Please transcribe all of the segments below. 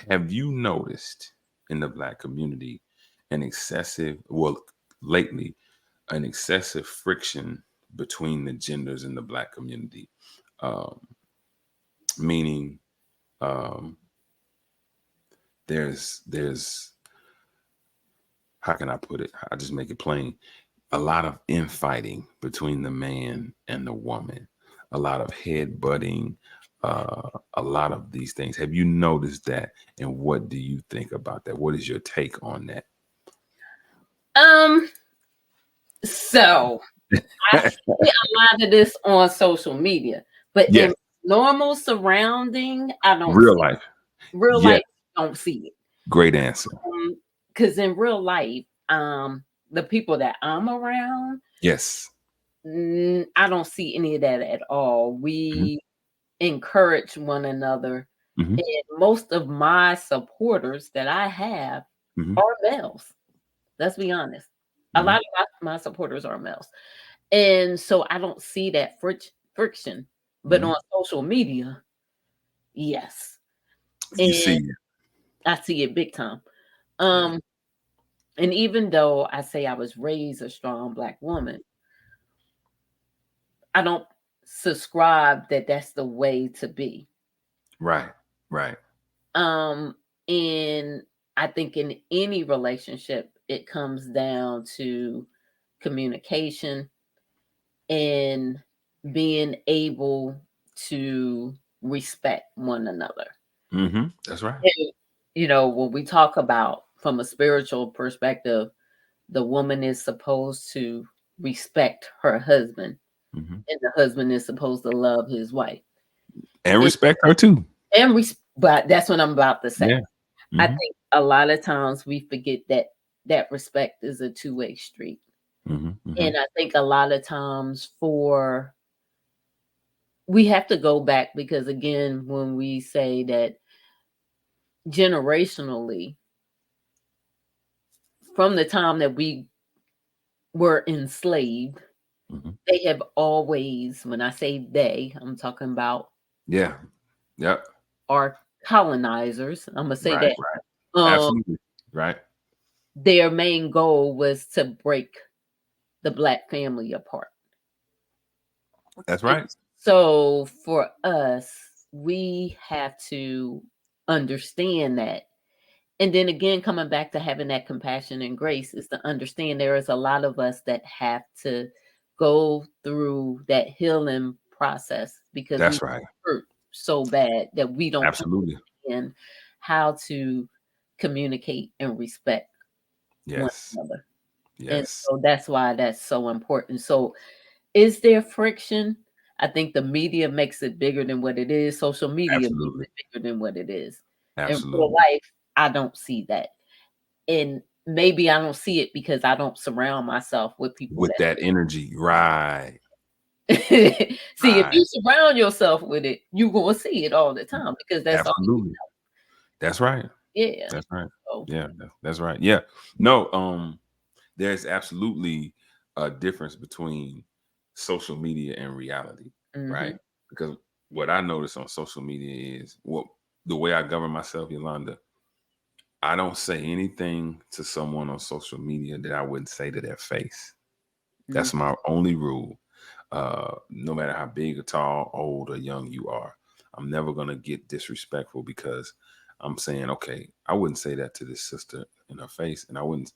Have you noticed in the Black community an excessive, well, lately, an excessive friction between the genders in the Black community? Um, Meaning, um, there's how can I put it? I just make it plain. A lot of infighting between the man and the woman, a lot of head butting, a lot of these things. Have you noticed that? And what do you think about that? What is your take on that? Um, so I see a lot of this on social media, but Yes, in normal surrounding, I don't real see life. real Yes, life, don't see it. great answer. Because in real life, the people that I'm around, Yes. I don't see any of that at all. Hmm. We encourage one another, Hmm. and most of my supporters that I have Hmm. are males. Let's be honest. A Hmm. lot of my supporters are males. And so I don't see that friction. But Hmm. on social media, yes. You And see, I see it big time. yeah, Um, and even though I say I was raised a strong black woman, I don't subscribe that that's the way to be. right, right. Um, and I think in any relationship, it comes down to communication and being able to respect one another. Hmm. That's right. And, when we talk about from a spiritual perspective, the woman is supposed to respect her husband, Hmm. and the husband is supposed to love his wife. And And, respect her too. but that's what I'm about to say. Yeah. I Hmm. think a lot of times we forget that respect is a two-way street. Hmm. Hmm. And I think a lot of times we have to go back because again, when we say that generationally, from the time that we were enslaved, Hmm. they have always, when I say they, I'm talking about Yeah. Yep. our colonizers. I'm gonna say Right. that. Right. Um, Absolutely. Right. their main goal was to break the black family apart. That's And right. so for us, we have to understand that. And then again, coming back to having that compassion and grace is to understand there is a lot of us that have to go through that healing process because we That's right. hurt so bad that we don't Absolutely. understand how to communicate and respect one Yes. another. And Yes. so that's why that's so important. So is there friction? I think the media makes it bigger than what it is. Social media makes Absolutely. it bigger than what it is. In real Absolutely. life, I don't see that. And maybe I don't see it because I don't surround myself with people With that energy. Right. that see, if Right. you surround yourself with it, you're gonna see it all the time because that's all you Absolutely. That's right. yeah. That's right. So Yeah, that's right. Yeah. No, there's absolutely a difference between social media and reality, right? mhm, Because what I notice on social media is what the way I govern myself, Yolanda, I don't say anything to someone on social media that I wouldn't say to their face. mhm, That's my only rule. No matter how big or tall, old or young you are, I'm never gonna get disrespectful because I'm saying, okay, I wouldn't say that to this sister in her face, and I wouldn't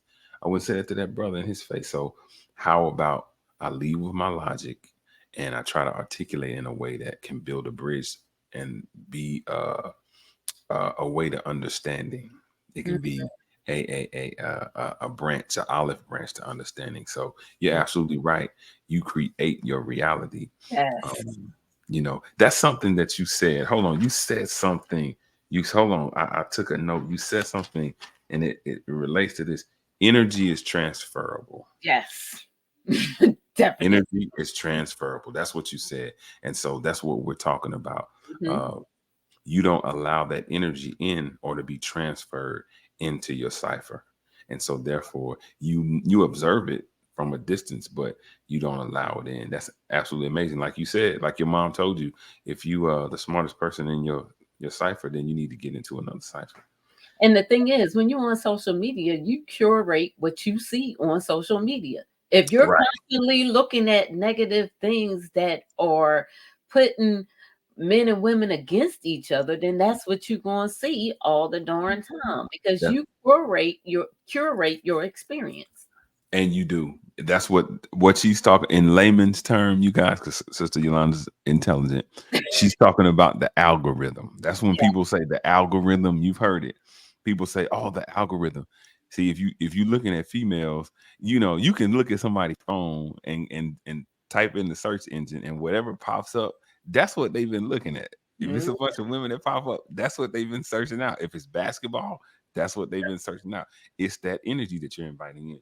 say that to that brother in his face. So how about I lead with my logic and I try to articulate in a way that can build a bridge and be a way to understanding. It can mhm. be a branch, an olive branch to understanding. So you're absolutely right. You create your reality. Yes. That's something that you said. Hold on, you said something. You hold on. I took a note. You said something, and it relates to this. Energy is transferable. Yes. Definitely. Energy is transferable. That's what you said, and so that's what we're talking about. Mhm. Uh, you don't allow that energy in or to be transferred into your cipher, and so therefore you observe it from a distance, but you don't allow it in. That's absolutely amazing. Like you said, like your mom told you, if you are the smartest person in your cipher, then you need to get into another cipher. And the thing is, when you're on social media, you curate what you see on social media. If you're Right. constantly looking at negative things that are putting men and women against each other, then that's what you're going to see all the darn time because That, you curate your experience. and you do. That's what she's talking in layman's term, you guys, because Sister Yolanda's intelligent. She's talking about the algorithm. That's when Yeah. people say the algorithm. You've heard it. People say, "Oh, the algorithm." See, if you're looking at females, you can look at somebody's phone and type in the search engine, and whatever pops up, that's what they've been looking at. If it's a Mhm. bunch of women that pop up, that's what they've been searching out. If it's basketball, that's what they've been searching out. It's that energy that you're inviting in.